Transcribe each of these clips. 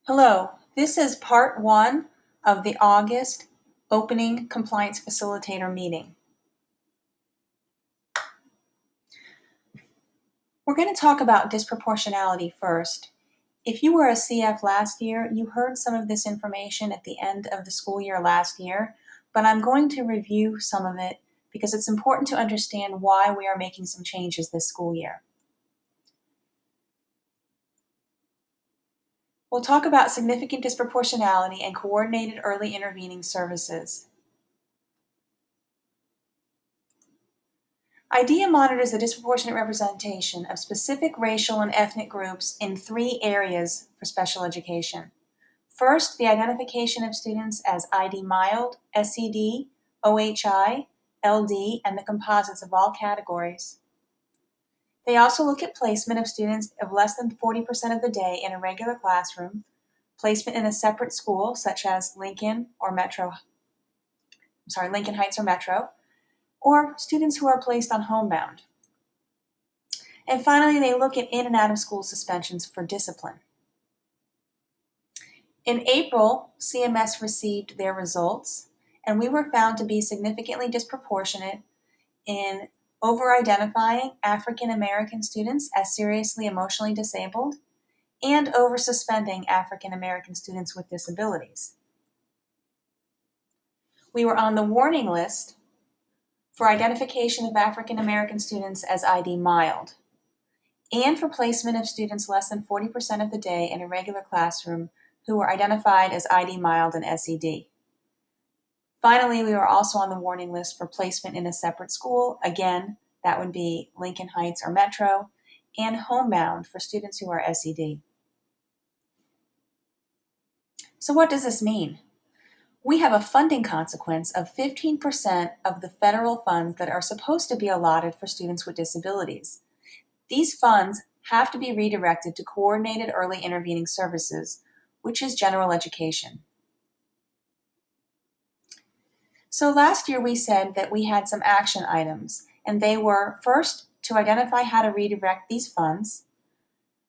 Hello, this is part one of the August Opening Compliance Facilitator meeting. We're going to talk about disproportionality first. If you were a CF last year, you heard some of this information at the end of the school year last year, but I'm going to review some of it because it's important to understand why we are making some changes this school year. We'll talk about significant disproportionality and coordinated early intervening services. IDEA monitors the disproportionate representation of specific racial and ethnic groups in three areas for special education. First, the identification of students as ID mild, SED, OHI, LD, and the composites of all categories. They also look at placement of students of less than 40% of the day in a regular classroom, placement in a separate school such as Lincoln Heights or Metro, or students who are placed on homebound. And finally, they look at in and out of school suspensions for discipline. In April, CMS received their results, and we were found to be significantly disproportionate in over-identifying African American students as seriously emotionally disabled and over-suspending African American students with disabilities. We were on the warning list for identification of African American students as ID mild, and for placement of students less than 40% of the day in a regular classroom who were identified as ID mild and SED. Finally, we were also on the warning list for placement in a separate school. Again, that would be Lincoln Heights or Metro, and homebound for students who are SED. So what does this mean? We have a funding consequence of 15% of the federal funds that are supposed to be allotted for students with disabilities. These funds have to be redirected to coordinated early intervening services, which is general education. So last year we said that we had some action items, and they were first to identify how to redirect these funds,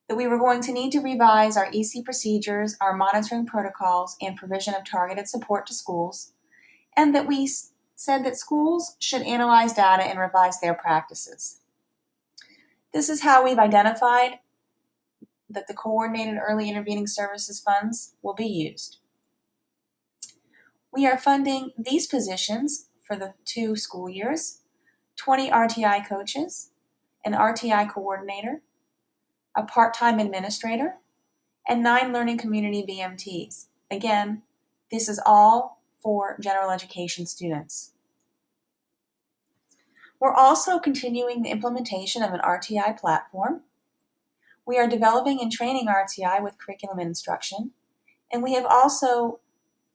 that we were going to need to revise our EC procedures, our monitoring protocols, and provision of targeted support to schools, and that we said that schools should analyze data and revise their practices. This is how we've identified that the coordinated early intervening services funds will be used. We are funding these positions for the 2 school years: 20 RTI coaches, an RTI coordinator, a part-time administrator, and 9 learning community VMTs. Again, this is all for general education students. We're also continuing the implementation of an RTI platform. We are developing and training RTI with curriculum and instruction, and we have also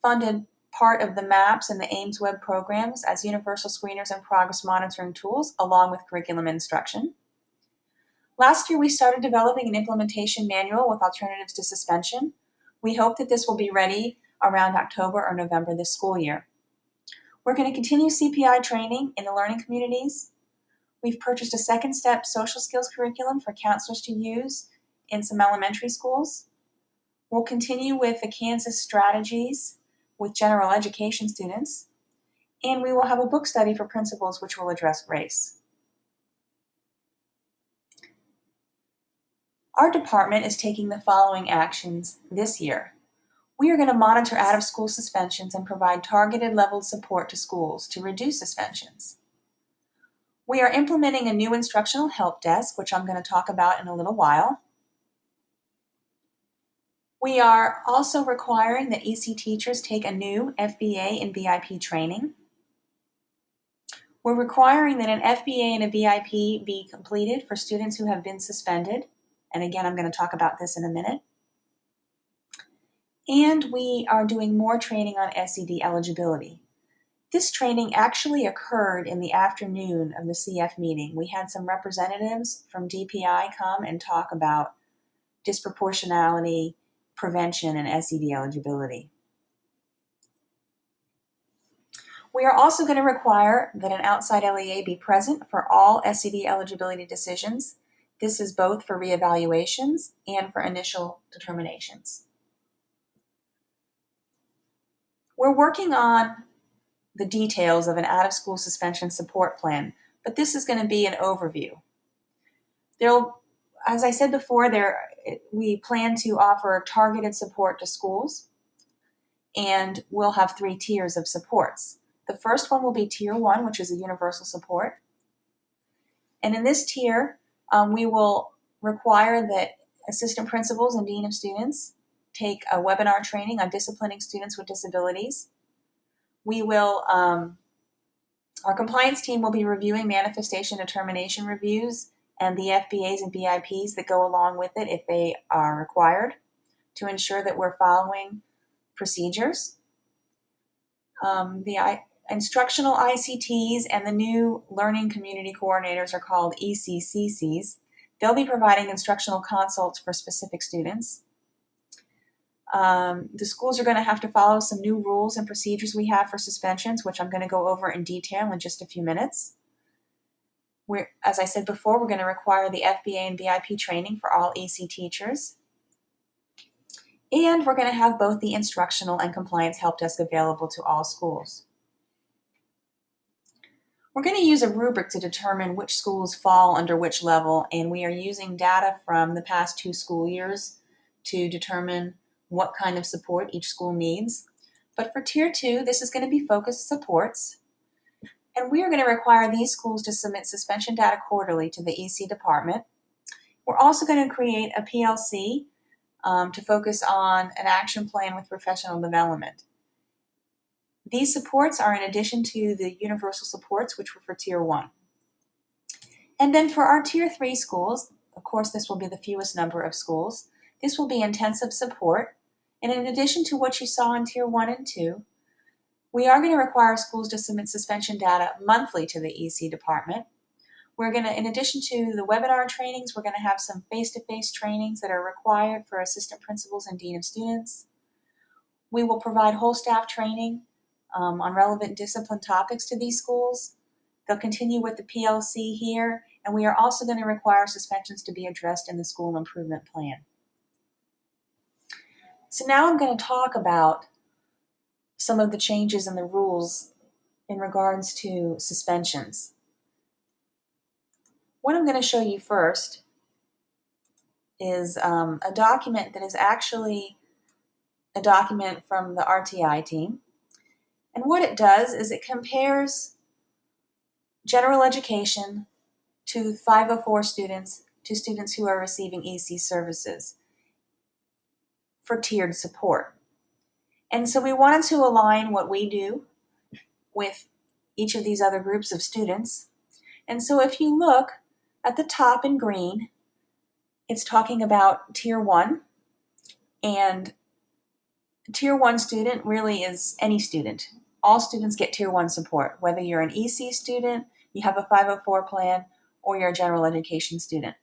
funded part of the MAPS and the Ames web programs as universal screeners and progress monitoring tools, along with curriculum and instruction. Last year, we started developing an implementation manual with alternatives to suspension. We hope that this will be ready around October or November this school year. We're going to continue CPI training in the learning communities. We've purchased a second step social skills curriculum for counselors to use in some elementary schools. We'll continue with the Kansas strategies with general education students, and we will have a book study for principals which will address race. Our department is taking the following actions this year. We are going to monitor out-of-school suspensions and provide targeted leveled support to schools to reduce suspensions. We are implementing a new instructional help desk, which I'm going to talk about in a little while. We are also requiring that EC teachers take a new FBA and VIP training. We're requiring that an FBA and a VIP be completed for students who have been suspended. And again, I'm going to talk about this in a minute. And we are doing more training on SED eligibility. This training actually occurred in the afternoon of the CF meeting. We had some representatives from DPI come and talk about disproportionality, prevention, and SED eligibility. We are also going to require that an outside LEA be present for all SED eligibility decisions. This is both for reevaluations and for initial determinations. We're working on the details of an out-of-school suspension support plan, but this is going to be an overview. As I said before, we plan to offer targeted support to schools, and we'll have 3 tiers of supports. The first one will be Tier 1, which is a universal support. And in this tier, we will require that assistant principals and dean of students take a webinar training on disciplining students with disabilities. Our compliance team will be reviewing manifestation determination reviews and the FBAs and BIPs that go along with it if they are required to ensure that we're following procedures. The instructional ICTs and the new learning community coordinators are called ECCCs. They'll be providing instructional consults for specific students. The schools are going to have to follow some new rules and procedures we have for suspensions, which I'm going to go over in detail in just a few minutes. As I said before, we're going to require the FBA and BIP training for all EC teachers. And we're going to have both the instructional and compliance help desk available to all schools. We're going to use a rubric to determine which schools fall under which level, and we are using data from the past 2 school years to determine what kind of support each school needs. But for Tier 2, this is going to be focused supports, and we are going to require these schools to submit suspension data quarterly to the EC department. We're also going to create a PLC to focus on an action plan with professional development. These supports are in addition to the universal supports, which were for Tier 1. And then for our Tier 3 schools, of course this will be the fewest number of schools, this will be intensive support. And in addition to what you saw in Tier 1 and 2, we are going to require schools to submit suspension data monthly to the EC department. We're going to, in addition to the webinar trainings, we're going to have some face-to-face trainings that are required for assistant principals and dean of students. We will provide whole staff training on relevant discipline topics to these schools. They'll continue with the PLC here, and we are also going to require suspensions to be addressed in the school improvement plan. So now I'm going to talk about some of the changes in the rules in regards to suspensions. What I'm going to show you first is a document that is actually a document from the RTI team. And what it does is it compares general education to 504 students to students who are receiving EC services for tiered support. And so we wanted to align what we do with each of these other groups of students. And so if you look at the top in green, it's talking about Tier 1, and Tier 1 student really is any student. All students get Tier 1 support, whether you're an EC student, you have a 504 plan, or you're a general education student.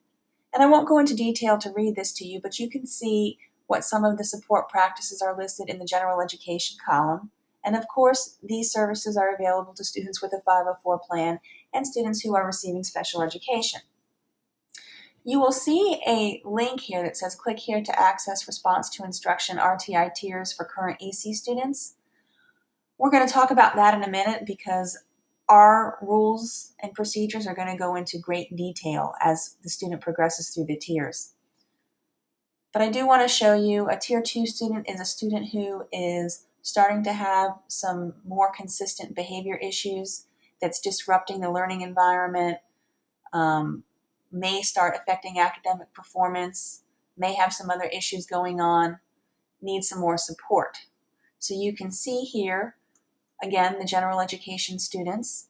And I won't go into detail to read this to you, but you can see what some of the support practices are listed in the general education column. And of course, these services are available to students with a 504 plan and students who are receiving special education. You will see a link here that says click here to access response to instruction RTI tiers for current EC students. We're going to talk about that in a minute because our rules and procedures are going to go into great detail as the student progresses through the tiers. But I do want to show you a Tier 2 student is a student who is starting to have some more consistent behavior issues that's disrupting the learning environment, may start affecting academic performance, may have some other issues going on, needs some more support. So you can see here, again, the general education students.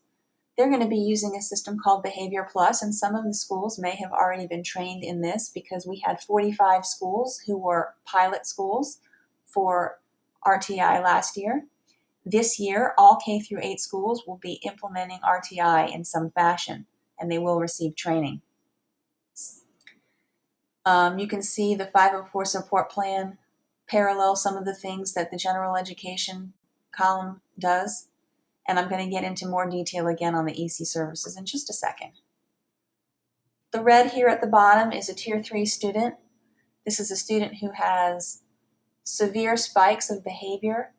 They're going to be using a system called Behavior Plus, and some of the schools may have already been trained in this because we had 45 schools who were pilot schools for RTI last year. This year, all K through 8 schools will be implementing RTI in some fashion, and they will receive training. You can see the 504 support plan parallel some of the things that the general education column does. And I'm going to get into more detail again on the EC services in just a second. The red here at the bottom is a Tier 3 student. This is a student who has severe spikes of behavior.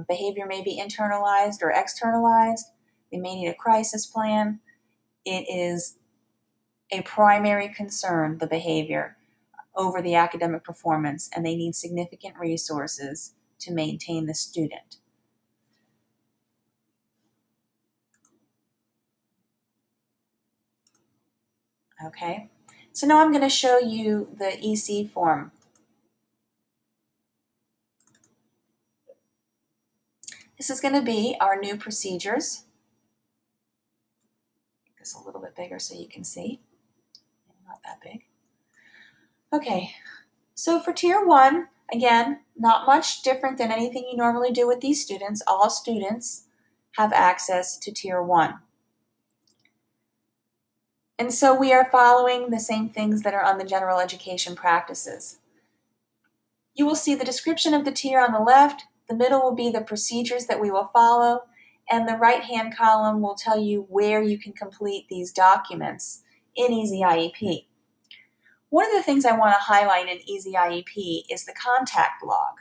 Behavior may be internalized or externalized. They may need a crisis plan. It is a primary concern, the behavior, over the academic performance, and they need significant resources to maintain the student. Okay, so now I'm going to show you the EC form. This is going to be our new procedures. Make this a little bit bigger so you can see. Not that big. Okay, so for Tier 1, again, not much different than anything you normally do with these students. All students have access to Tier 1. And so we are following the same things that are on the general education practices. You will see the description of the tier on the left, the middle will be the procedures that we will follow, and the right-hand column will tell you where you can complete these documents in Easy IEP. One of the things I want to highlight in Easy IEP is the contact log.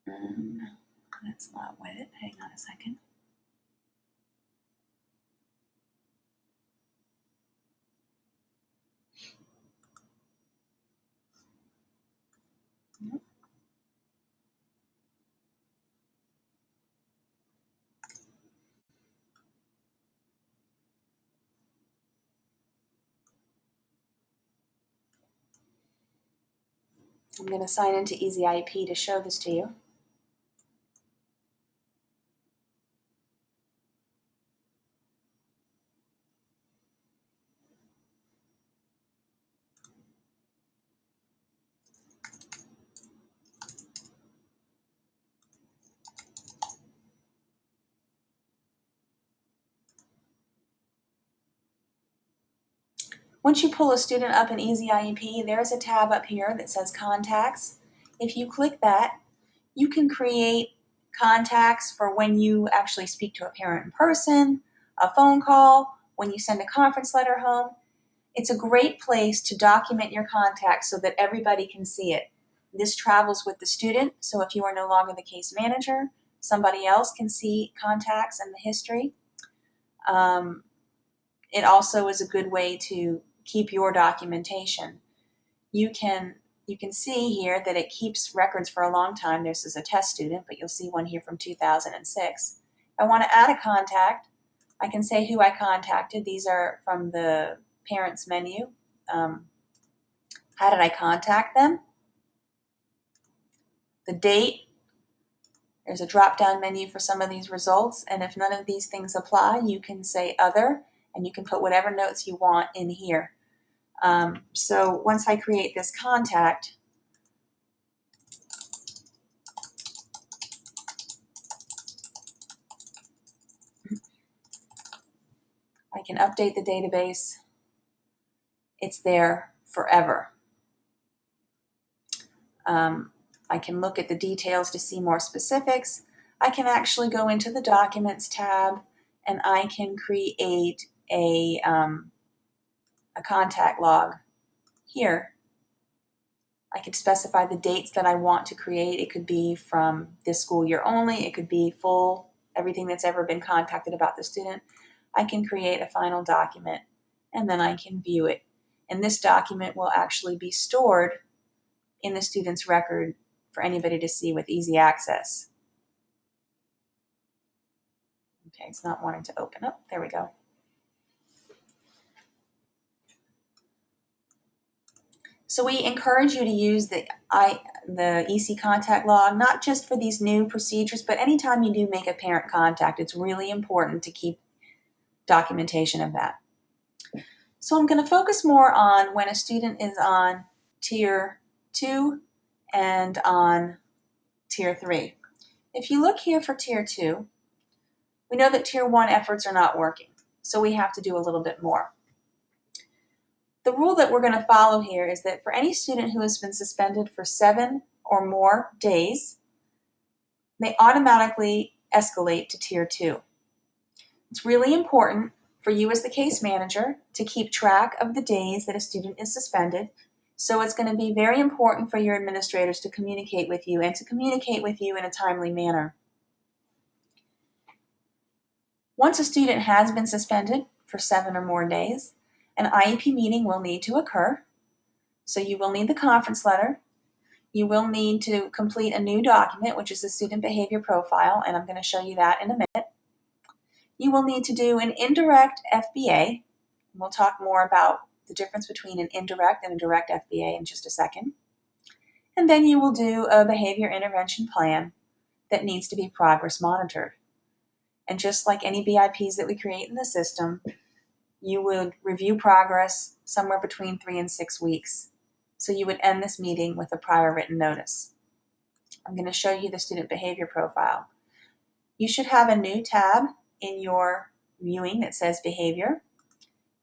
That's not it. Hang on a second. I'm going to sign into Easy IEP to show this to you. Once you pull a student up in Easy IEP, there's a tab up here that says Contacts. If you click that, you can create contacts for when you actually speak to a parent in person, a phone call, when you send a conference letter home. It's a great place to document your contacts so that everybody can see it. This travels with the student, so if you are no longer the case manager, somebody else can see contacts and the history. It also is a good way to keep your documentation. You can see here that it keeps records for a long time. This is a test student, but you'll see one here from 2006. If I want to add a contact, I can say who I contacted. These are from the parents menu. How did I contact them? The date. There's a drop-down menu for some of these results, and if none of these things apply, you can say other, and you can put whatever notes you want in here. So once I create this contact, I can update the database. It's there forever. I can look at the details to see more specifics. I can actually go into the Documents tab and I can create a contact log here. I could specify the dates that I want to create. It could be from this school year only. It could be full, everything that's ever been contacted about the student. I can create a final document and then I can view it. And this document will actually be stored in the student's record for anybody to see with easy access. Okay, it's not wanting to open up. There we go. So we encourage you to use the EC contact log, not just for these new procedures, but anytime you do make a parent contact, it's really important to keep documentation of that. So I'm going to focus more on when a student is on Tier 2 and on Tier 3. If you look here for Tier 2, we know that Tier 1 efforts are not working, so we have to do a little bit more. The rule that we're going to follow here is that for any student who has been suspended for 7 or more days, they automatically escalate to Tier 2. It's really important for you as the case manager to keep track of the days that a student is suspended So it's going to be very important for your administrators to communicate with you and to communicate with you in a timely manner. Once a student has been suspended for 7 or more days, an IEP meeting will need to occur. So you will need the conference letter. You will need to complete a new document, which is the student behavior profile, and I'm going to show you that in a minute. You will need to do an indirect FBA. We'll talk more about the difference between an indirect and a direct FBA in just a second. And then you will do a behavior intervention plan that needs to be progress monitored. And just like any BIPs that we create in the system, you would review progress somewhere between 3 and 6 weeks. So you would end this meeting with a prior written notice. I'm going to show you the student behavior profile. You should have a new tab in your viewing that says behavior.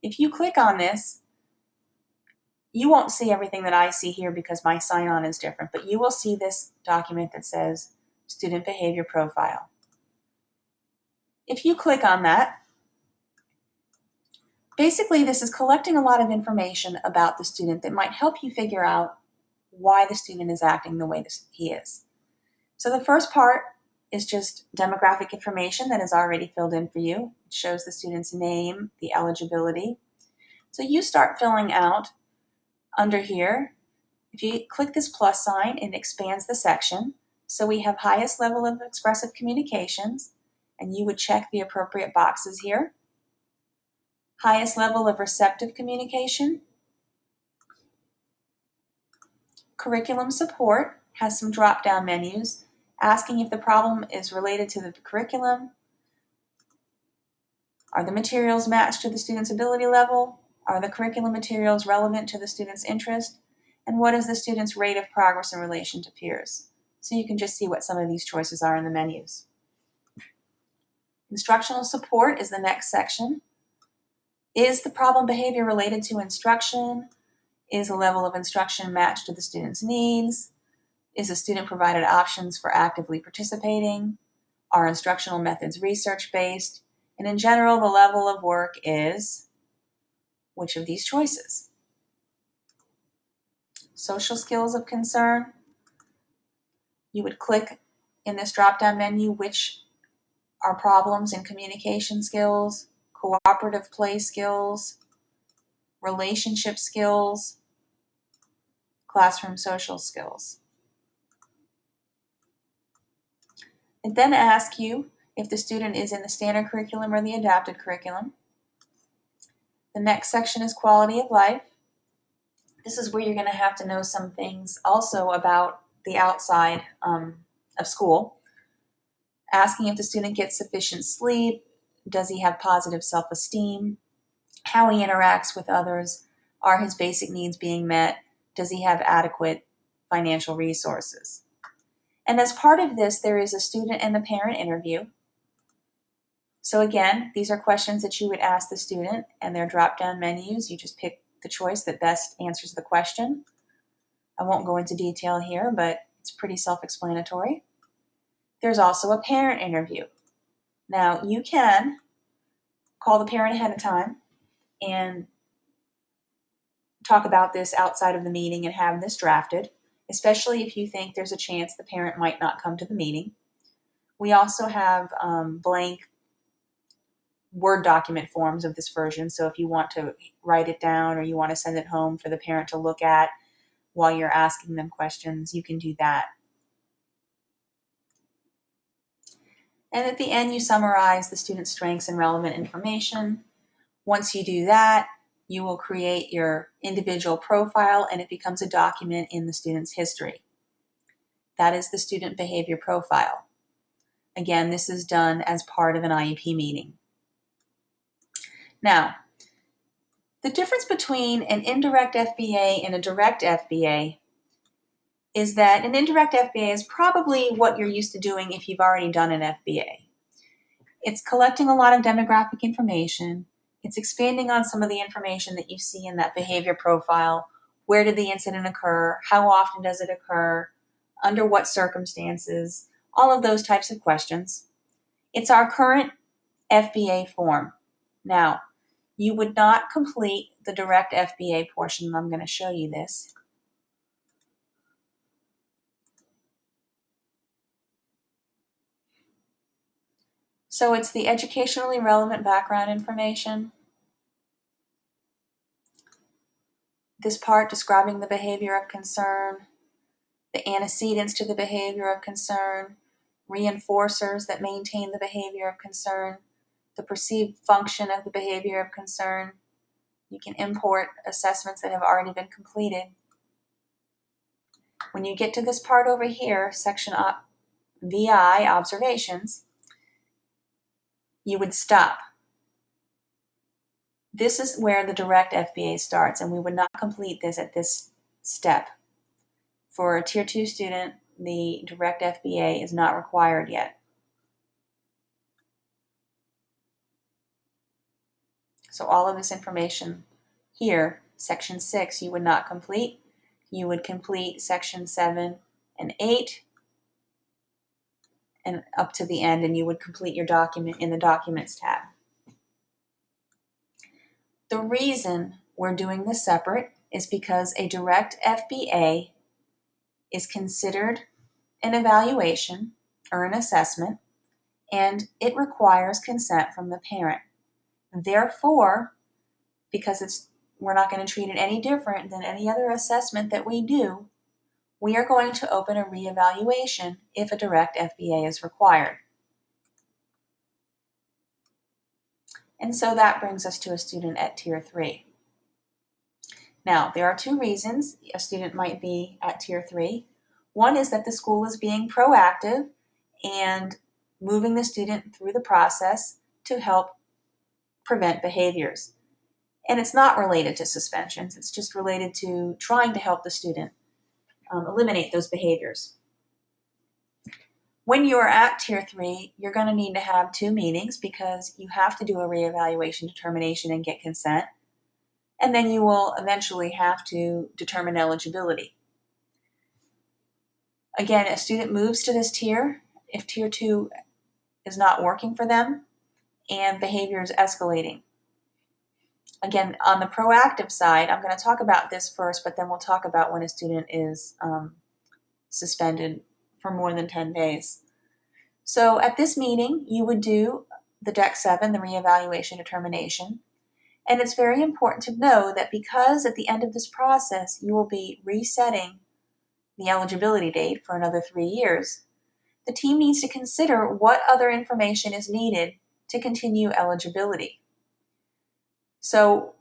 If you click on this, you won't see everything that I see here because my sign-on is different, but you will see this document that says student behavior profile. If you click on that, basically this is collecting a lot of information about the student that might help you figure out why the student is acting the way he is. So the first part is just demographic information that is already filled in for you. It shows the student's name, the eligibility. So you start filling out under here. If you click this plus sign, it expands the section. So we have highest level of expressive communications, and you would check the appropriate boxes here. Highest level of receptive communication. Curriculum support has some drop-down menus asking if the problem is related to the curriculum. Are the materials matched to the student's ability level? Are the curriculum materials relevant to the student's interest? And what is the student's rate of progress in relation to peers? So you can just see what some of these choices are in the menus. Instructional support is the next section. Is the problem behavior related to instruction? Is the level of instruction matched to the student's needs? Is the student provided options for actively participating? Are instructional methods research-based? And in general, the level of work is which of these choices? Social skills of concern. You would click in this drop-down menu which are problems in communication skills, cooperative play skills, relationship skills, classroom social skills. It then asks you if the student is in the standard curriculum or the adapted curriculum. The next section is quality of life. This is where you're going to have to know some things also about the outside of school. Asking if the student gets sufficient sleep, does he have positive self-esteem, how he interacts with others, are his basic needs being met, does he have adequate financial resources. And as part of this, there is a student and the parent interview. So again, these are questions that you would ask the student, and they're drop-down menus. You just pick the choice that best answers the question. I won't go into detail here, but it's pretty self-explanatory. There's also a parent interview. Now, you can call the parent ahead of time and talk about this outside of the meeting and have this drafted, especially if you think there's a chance the parent might not come to the meeting. We also have blank Word document forms of this version, so if you want to write it down or you want to send it home for the parent to look at while you're asking them questions, you can do that. And at the end, you summarize the student's strengths and relevant information. Once you do that, you will create your individual profile and it becomes a document in the student's history. That is the student behavior profile. Again, this is done as part of an IEP meeting. Now, the difference between an indirect FBA and a direct FBA is that an indirect FBA is probably what you're used to doing if you've already done an FBA. It's collecting a lot of demographic information. It's expanding on some of the information that you see in that behavior profile. Where did the incident occur? How often does it occur? Under what circumstances? All of those types of questions. It's our current FBA form. Now, you would not complete the direct FBA portion, and I'm going to show you this. So it's the educationally relevant background information. This part describing the behavior of concern, the antecedents to the behavior of concern, reinforcers that maintain the behavior of concern, the perceived function of the behavior of concern. You can import assessments that have already been completed. When you get to this part over here, section VI, observations, you would stop. This is where the direct FBA starts, and we would not complete this at this step. For a Tier 2 student, the direct FBA is not required yet. So all of this information here, section 6, you would not complete. You would complete section 7 and 8 and up to the end, and you would complete your document in the Documents tab. The reason we're doing this separate is because a direct FBA is considered an evaluation or an assessment, and it requires consent from the parent. Therefore, because we're not going to treat it any different than any other assessment that we do, we are going to open a reevaluation if a direct FBA is required. And so that brings us to a student at Tier 3. Now, there are two reasons a student might be at Tier 3. One is that the school is being proactive and moving the student through the process to help prevent behaviors. And it's not related to suspensions, it's just related to trying to help the student eliminate those behaviors. When you're at Tier 3, you're going to need to have 2 meetings because you have to do a reevaluation determination and get consent. And then you will eventually have to determine eligibility. Again, a student moves to this tier if Tier 2 is not working for them and behavior is escalating. Again, on the proactive side, I'm going to talk about this first, but then we'll talk about when a student is suspended for more than 10 days. So at this meeting, you would do the Deck 7, the reevaluation determination. And it's very important to know that because at the end of this process, you will be resetting the eligibility date for another 3 years, the team needs to consider what other information is needed to continue eligibility. So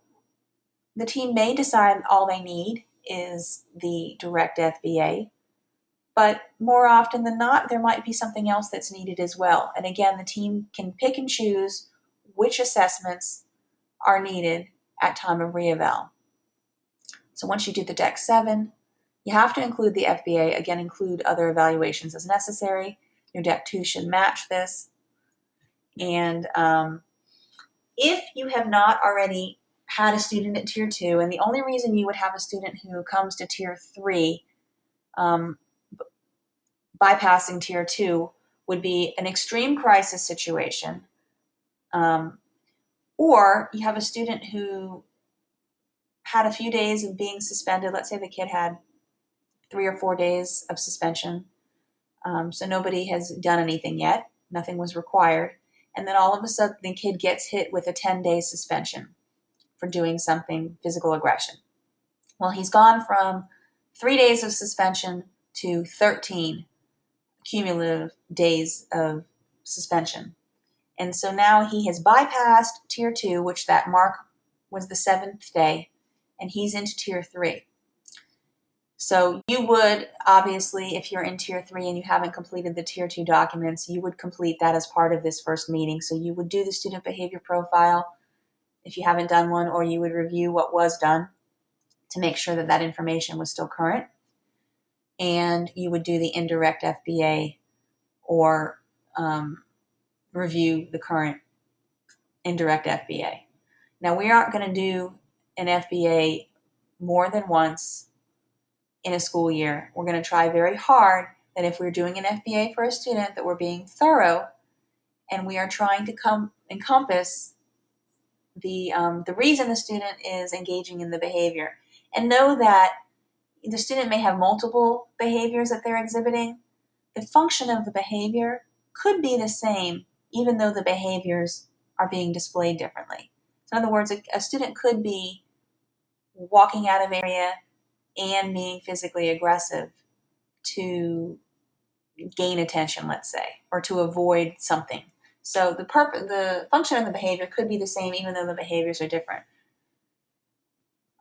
the team may decide all they need is the direct FBA, but more often than not, there might be something else that's needed as well. And again, the team can pick and choose which assessments are needed at time of reeval. So once you do the Deck 7, you have to include the FBA. Again, include other evaluations as necessary. Your Deck 2 should match this. And if you have not already had a student at Tier 2, and the only reason you would have a student who comes to Tier 3 bypassing Tier 2 would be an extreme crisis situation, or you have a student who had a few days of being suspended. Let's say the kid had 3 or 4 days of suspension, so nobody has done anything yet, nothing was required, and then all of a sudden the kid gets hit with a 10-day suspension for doing something, physical aggression. Well, he's gone from 3 days of suspension to 13 cumulative days of suspension. And so now he has bypassed Tier 2, which that mark was the 7th day, and he's into Tier 3. So you would, obviously, if you're in Tier 3 and you haven't completed the Tier 2 documents, you would complete that as part of this first meeting. So you would do the student behavior profile if you haven't done one, or you would review what was done to make sure that that information was still current. And you would do the indirect FBA or review the current indirect FBA. Now, we aren't going to do an FBA more than once in a school year. We're going to try very hard that if we're doing an FBA for a student, that we're being thorough and we are trying to encompass the reason the student is engaging in the behavior. And know that the student may have multiple behaviors that they're exhibiting. The function of the behavior could be the same, even though the behaviors are being displayed differently. So in other words, a student could be walking out of area and being physically aggressive to gain attention, let's say, or to avoid something. So the function of the behavior could be the same even though the behaviors are different.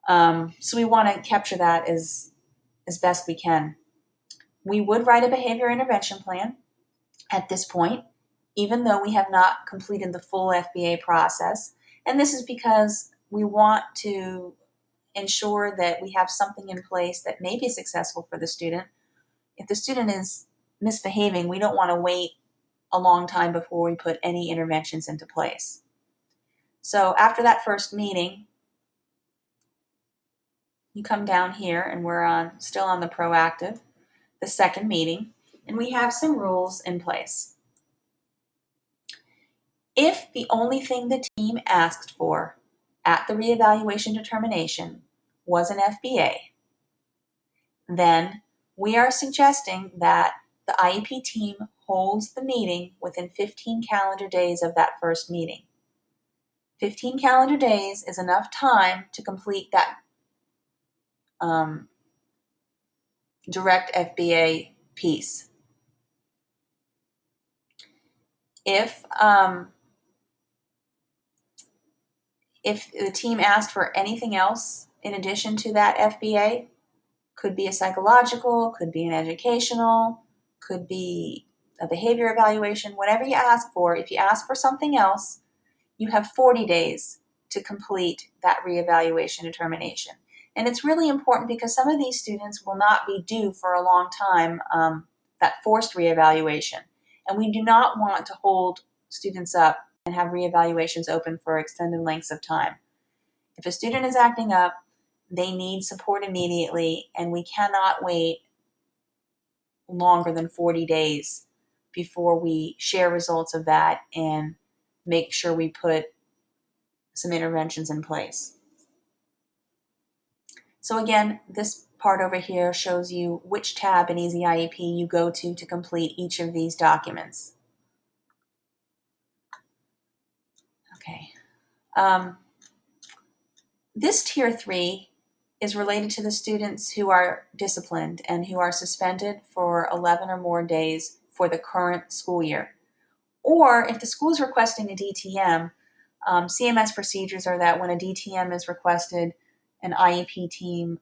So we want to capture that as best we can. We would write a behavior intervention plan at this point, even though we have not completed the full FBA process. And this is because we want to ensure that we have something in place that may be successful for the student. If the student is misbehaving, we don't want to wait a long time before we put any interventions into place. So after that first meeting, you come down here and we're still on the proactive, the second meeting, and we have some rules in place. If the only thing the team asked for at the reevaluation determination was an FBA, then we are suggesting that the IEP team holds the meeting within 15 calendar days of that first meeting. 15 calendar days is enough time to complete that direct FBA piece. If the team asked for anything else in addition to that FBA, could be a psychological, could be an educational, could be a behavior evaluation, whatever you ask for, if you ask for something else, you have 40 days to complete that reevaluation determination. And it's really important because some of these students will not be due for a long time, that forced reevaluation. And we do not want to hold students up and have reevaluations open for extended lengths of time. If a student is acting up, they need support immediately, and we cannot wait longer than 40 days before we share results of that and make sure we put some interventions in place. So again, this part over here shows you which tab in Easy IEP you go to complete each of these documents. Okay. This Tier 3 is related to the students who are disciplined and who are suspended for 11 or more days for the current school year. Or if the school is requesting a DTM, CMS procedures are that when a DTM is requested, an IEP team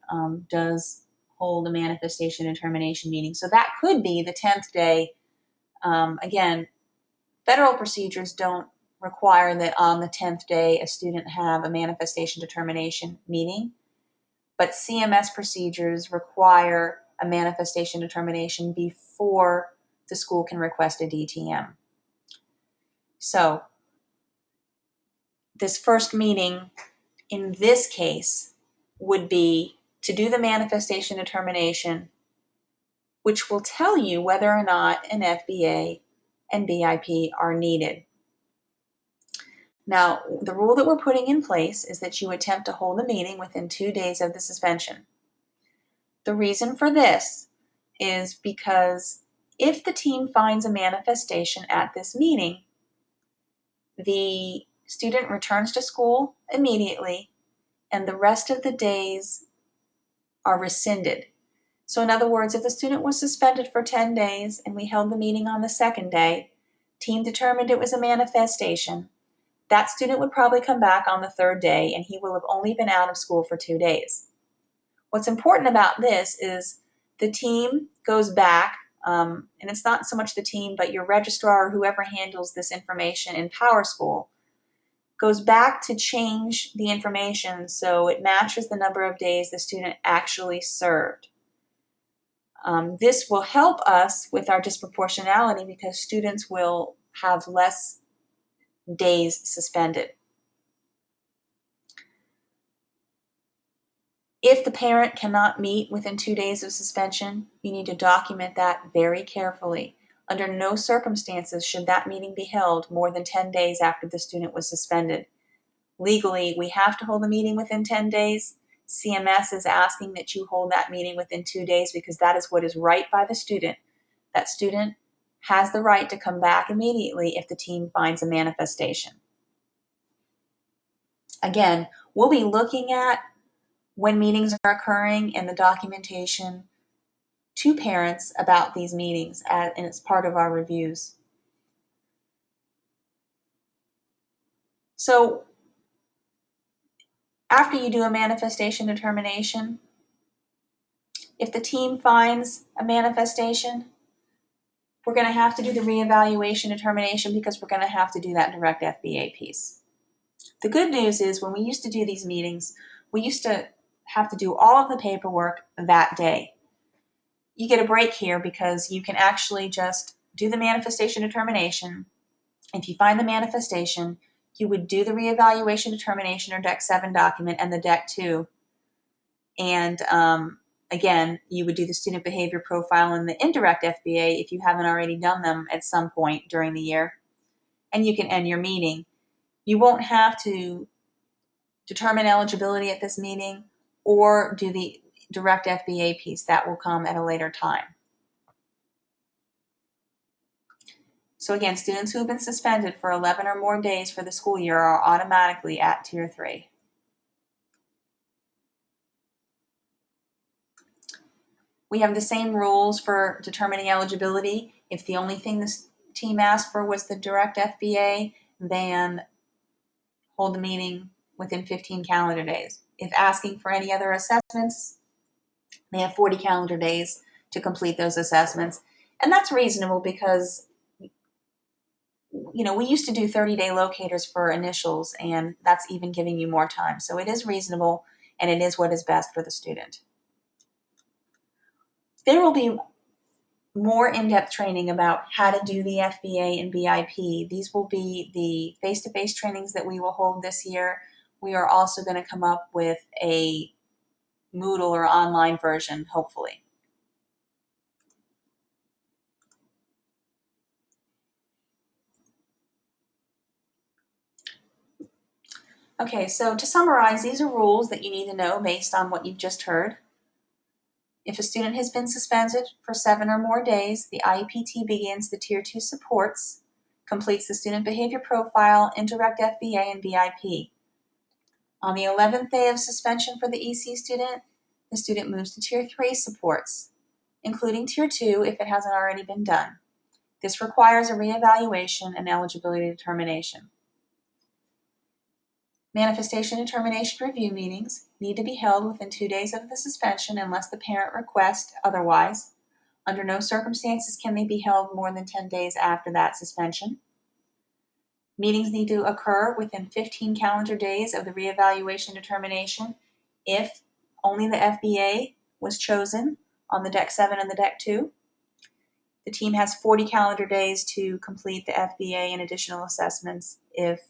does hold a manifestation and termination meeting. So that could be the 10th day. Again, federal procedures don't require that on the 10th day a student have a manifestation determination meeting, but CMS procedures require a manifestation determination before the school can request a DTM. So this first meeting in this case would be to do the manifestation determination, which will tell you whether or not an FBA and BIP are needed. Now, the rule that we're putting in place is that you attempt to hold the meeting within 2 days of the suspension. The reason for this is because if the team finds a manifestation at this meeting, the student returns to school immediately and the rest of the days are rescinded. So in other words, if the student was suspended for 10 days and we held the meeting on the second day, team determined it was a manifestation, that student would probably come back on the third day and he will have only been out of school for 2 days. What's important about this is the team goes back, and it's not so much the team, but your registrar or whoever handles this information in PowerSchool goes back to change the information so it matches the number of days the student actually served. This will help us with our disproportionality because students will have less days suspended. If the parent cannot meet within 2 days of suspension, you need to document that very carefully. Under no circumstances should that meeting be held more than 10 days after the student was suspended. Legally, we have to hold the meeting within 10 days. CMS is asking that you hold that meeting within 2 days because that is what is right by the student. That student has the right to come back immediately if the team finds a manifestation. Again, we'll be looking at when meetings are occurring and the documentation to parents about these meetings, and it's part of our reviews. So after you do a manifestation determination, if the team finds a manifestation, we're going to have to do the reevaluation determination because we're going to have to do that direct FBA piece. The good news is when we used to do these meetings, we used to have to do all of the paperwork that day. You get a break here because you can actually just do the manifestation determination. If you find the manifestation, you would do the reevaluation determination or Deck 7 document and the Deck 2. And again, you would do the student behavior profile and the indirect FBA if you haven't already done them at some point during the year. And you can end your meeting. You won't have to determine eligibility at this meeting or do the direct FBA piece. That will come at a later time. So again, students who have been suspended for 11 or more days for the school year are automatically at Tier 3. We have the same rules for determining eligibility. If the only thing this team asked for was the direct FBA, then hold the meeting within 15 calendar days. If asking for any other assessments, they have 40 calendar days to complete those assessments. And that's reasonable because, you know, we used to do 30-day locators for initials, and that's even giving you more time. So it is reasonable, and it is what is best for the student. There will be more in-depth training about how to do the FBA and BIP. These will be the face-to-face trainings that we will hold this year. We are also going to come up with a Moodle or online version, hopefully. Okay, so to summarize, these are rules that you need to know based on what you've just heard. If a student has been suspended for 7 or more days, the IEPT begins the Tier 2 supports, completes the student behavior profile, indirect FBA, and BIP. On the 11th day of suspension for the EC student, the student moves to Tier 3 supports, including Tier 2 if it hasn't already been done. This requires a reevaluation and eligibility determination. Manifestation determination review meetings need to be held within 2 days of the suspension unless the parent requests otherwise. Under no circumstances can they be held more than 10 days after that suspension. Meetings need to occur within 15 calendar days of the reevaluation determination if only the FBA was chosen on the Deck 7 and the Deck 2. The team has 40 calendar days to complete the FBA and additional assessments if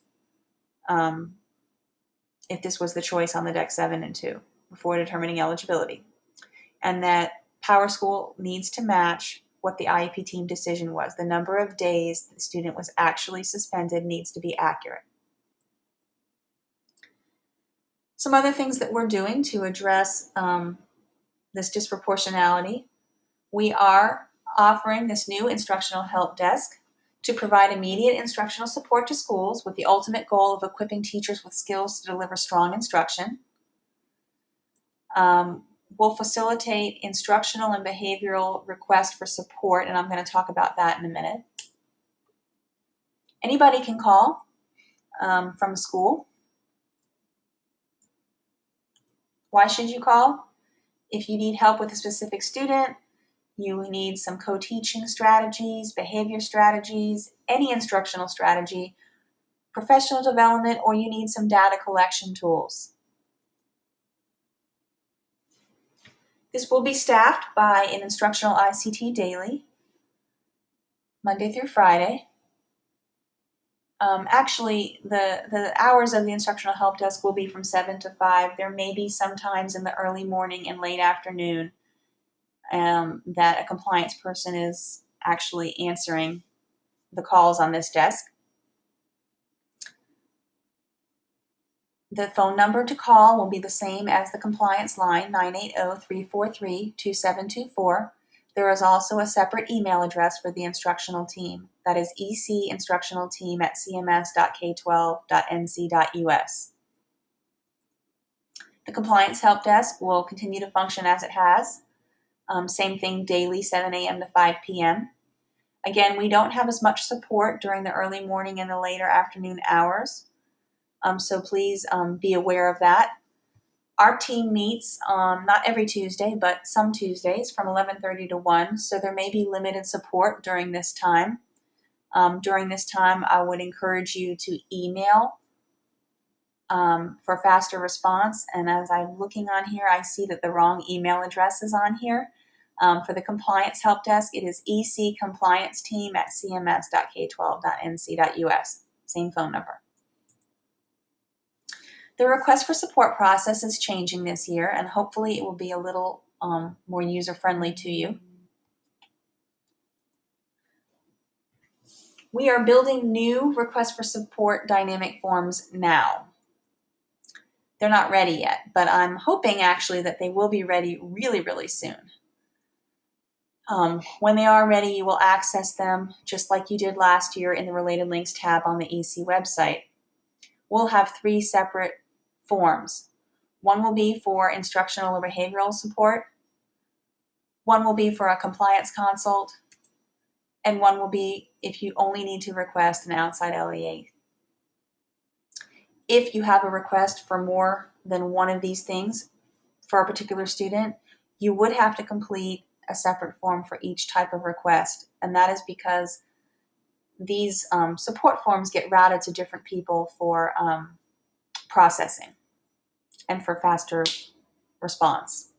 this was the choice on the Deck 7 and 2 before determining eligibility. And that PowerSchool needs to match what the IEP team decision was. The number of days the student was actually suspended needs to be accurate. Some other things that we're doing to address this disproportionality, we are offering this new instructional help desk to provide immediate instructional support to schools with the ultimate goal of equipping teachers with skills to deliver strong instruction. We'll facilitate instructional and behavioral requests for support, and I'm going to talk about that in a minute. Anybody can call from a school. Why should you call? If you need help with a specific student, you need some co-teaching strategies, behavior strategies, any instructional strategy, professional development, or you need some data collection tools. This will be staffed by an instructional ICT daily, Monday through Friday. Actually, the hours of the instructional help desk will be from 7 to 5. There may be some times in the early morning and late afternoon that a compliance person is actually answering the calls on this desk. The phone number to call will be the same as the compliance line, 980-343-2724. There is also a separate email address for the instructional team. That is ecinstructionalteam@cms.k12.nc.us. The Compliance Help Desk will continue to function as it has. Same thing daily, 7 a.m. to 5 p.m. Again, we don't have as much support during the early morning and the later afternoon hours, so please be aware of that. Our team meets not every Tuesday, but some Tuesdays from 11:30 to 1, so there may be limited support during this time. During this time, I would encourage you to email for faster response, and as I'm looking on here, I see that the wrong email address is on here. For the Compliance Help Desk, it is ecomplianceteam@cms.k12.nc.us. Same phone number. The request for support process is changing this year, and hopefully it will be a little more user-friendly to you. We are building new request for support dynamic forms now. They're not ready yet, but I'm hoping actually that they will be ready really, really soon. When they are ready, you will access them just like you did last year in the Related Links tab on the EC website. We'll have 3 separate forms. One will be for instructional or behavioral support, one will be for a compliance consult, and one will be if you only need to request an outside LEA. If you have a request for more than one of these things for a particular student, you would have to complete a separate form for each type of request, and that is because these support forms get routed to different people for processing and for faster response.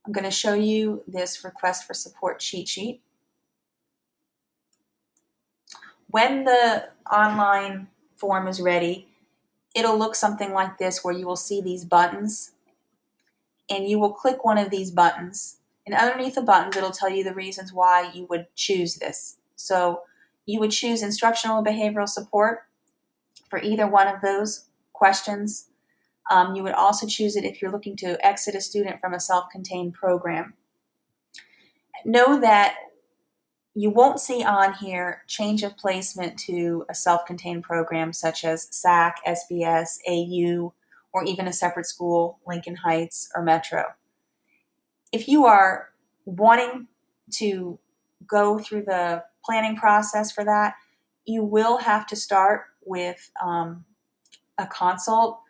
I'm going to show you this request for support cheat sheet. When the online form is ready, it'll look something like this, where you will see these buttons, and you will click one of these buttons, and underneath the buttons it'll tell you the reasons why you would choose this. So you would choose instructional and behavioral support for either one of those questions. You would also choose it if you're looking to exit a student from a self-contained program. Know that you won't see on here change of placement to a self-contained program such as SAC, SBS, AU, or even a separate school, Lincoln Heights or Metro. If you are wanting to go through the planning process for that, you will have to start with a consult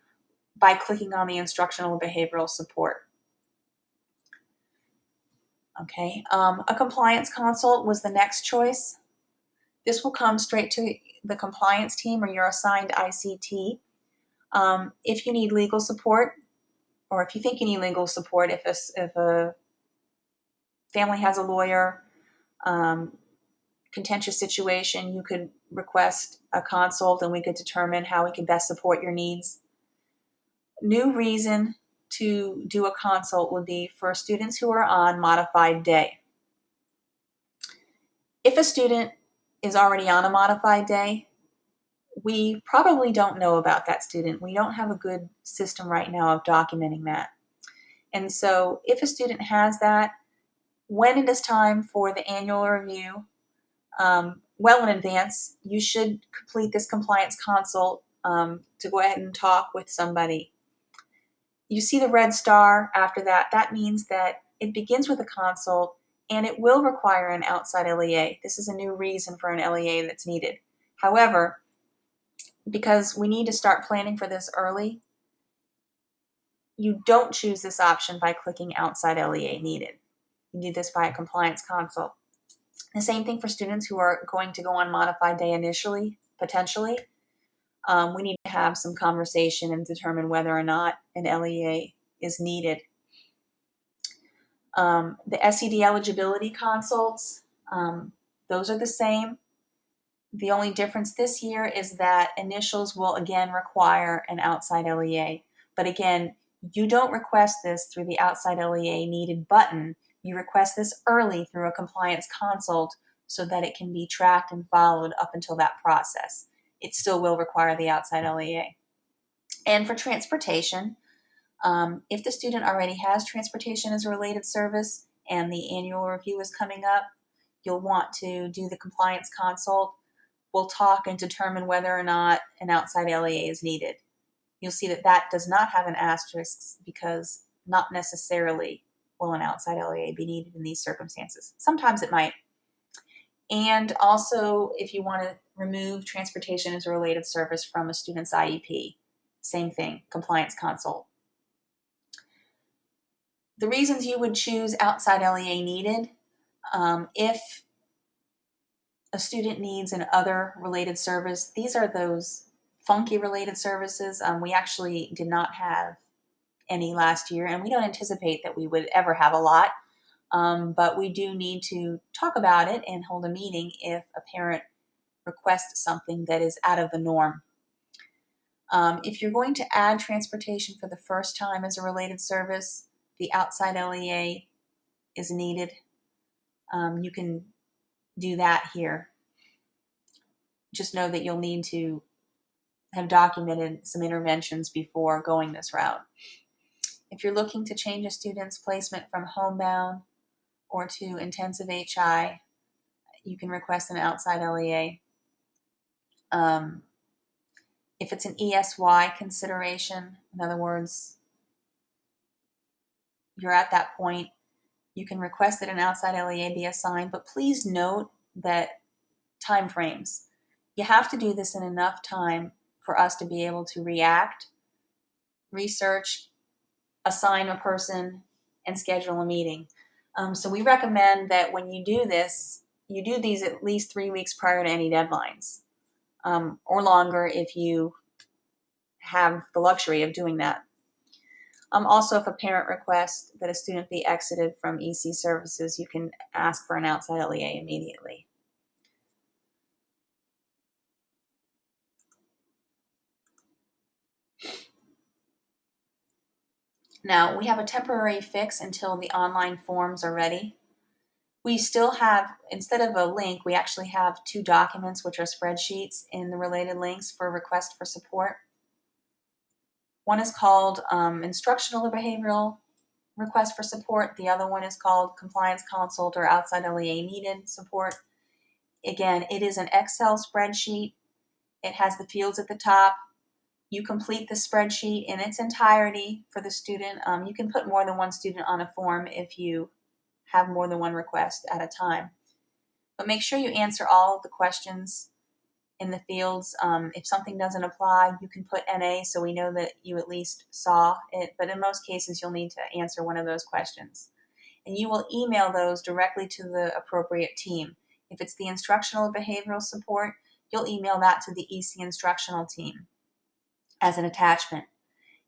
by clicking on the instructional and behavioral support. Okay, a compliance consult was the next choice. This will come straight to the compliance team or your assigned ICT. If you need legal support, or if you think you need legal support, if a family has a lawyer, contentious situation, you could request a consult and we could determine how we can best support your needs. New reason to do a consult would be for students who are on modified day. If a student is already on a modified day, we probably don't know about that student. We don't have a good system right now of documenting that. And so if a student has that, when it is time for the annual review, well in advance, you should complete this compliance consult to go ahead and talk with somebody. You see the red star after that. That means that it begins with a consult and it will require an outside LEA. This is a new reason for an LEA that's needed. However, because we need to start planning for this early, you don't choose this option by clicking outside LEA needed. You do this by a compliance consult. The same thing for students who are going to go on modified day initially, potentially. We need to have some conversation and determine whether or not an LEA is needed. The SED eligibility consults, those are the same. The only difference this year is that initials will again require an outside LEA. But again, you don't request this through the outside LEA needed button. You request this early through a compliance consult so that it can be tracked and followed up until that process. It still will require the outside LEA. And for transportation, if the student already has transportation as a related service and the annual review is coming up, you'll want to do the compliance consult. We'll talk and determine whether or not an outside LEA is needed. You'll see that that does not have an asterisk because not necessarily will an outside LEA be needed in these circumstances. Sometimes it might. And also, if you want to remove transportation as a related service from a student's IEP, same thing, compliance consult. The reasons you would choose outside LEA needed, if a student needs an other related service, these are those funky related services. We actually did not have any last year, and we don't anticipate that we would ever have a lot. But we do need to talk about it and hold a meeting if a parent requests something that is out of the norm. If you're going to add transportation for the first time as a related service, the outside LEA is needed. You can do that here. Just know that you'll need to have documented some interventions before going this route. If you're looking to change a student's placement from homebound or to intensive HI, you can request an outside LEA. If it's an ESY consideration, in other words, you're at that point, you can request that an outside LEA be assigned, but please note that time frames. You have to do this in enough time for us to be able to react, research, assign a person, and schedule a meeting. So we recommend that when you do this, you do these at least 3 weeks prior to any deadlines, or longer if you have the luxury of doing that. Also, if a parent requests that a student be exited from EC services, you can ask for an outside LEA immediately. Now, we have a temporary fix until the online forms are ready. We still have, instead of a link, we actually have 2 documents, which are spreadsheets in the related links for request for support. One is called instructional or behavioral request for support. The other one is called compliance consult or outside LEA needed support. Again, it is an Excel spreadsheet. It has the fields at the top. You complete the spreadsheet in its entirety for the student. You can put more than one student on a form if you have more than one request at a time. But make sure you answer all of the questions in the fields. If something doesn't apply, you can put NA so we know that you at least saw it. But in most cases, you'll need to answer one of those questions. And you will email those directly to the appropriate team. If it's the instructional behavioral support, you'll email that to the EC instructional team as an attachment.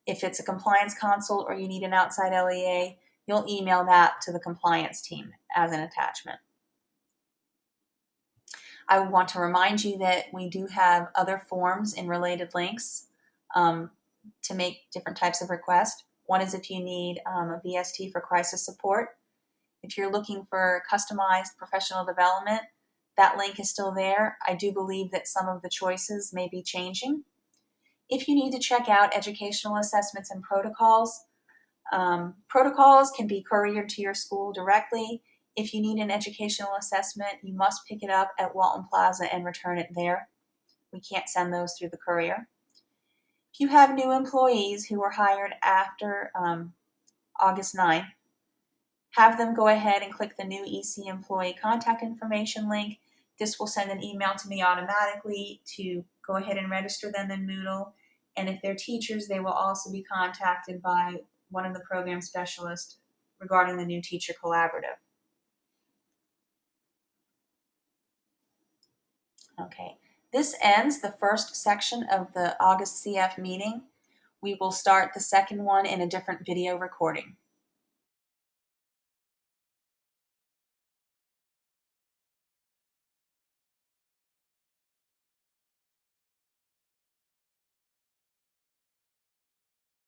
If it's a compliance consult or you need an outside LEA, you'll email that to the compliance team as an attachment. I want to remind you that we do have other forms in related links to make different types of requests. One is if you need a VST for crisis support. If you're looking for customized professional development, that link is still there. I do believe that some of the choices may be changing. If you need to check out educational assessments and protocols, protocols can be couriered to your school directly. If you need an educational assessment, you must pick it up at Walton Plaza and return it there. We can't send those through the courier. If you have new employees who were hired after August 9th, have them go ahead and click the new EC employee contact information link. This will send an email to me automatically to go ahead and register them in Moodle. And if they're teachers, they will also be contacted by one of the program specialists regarding the new teacher collaborative. Okay, this ends the first section of the August CF meeting. We will start the second one in a different video recording.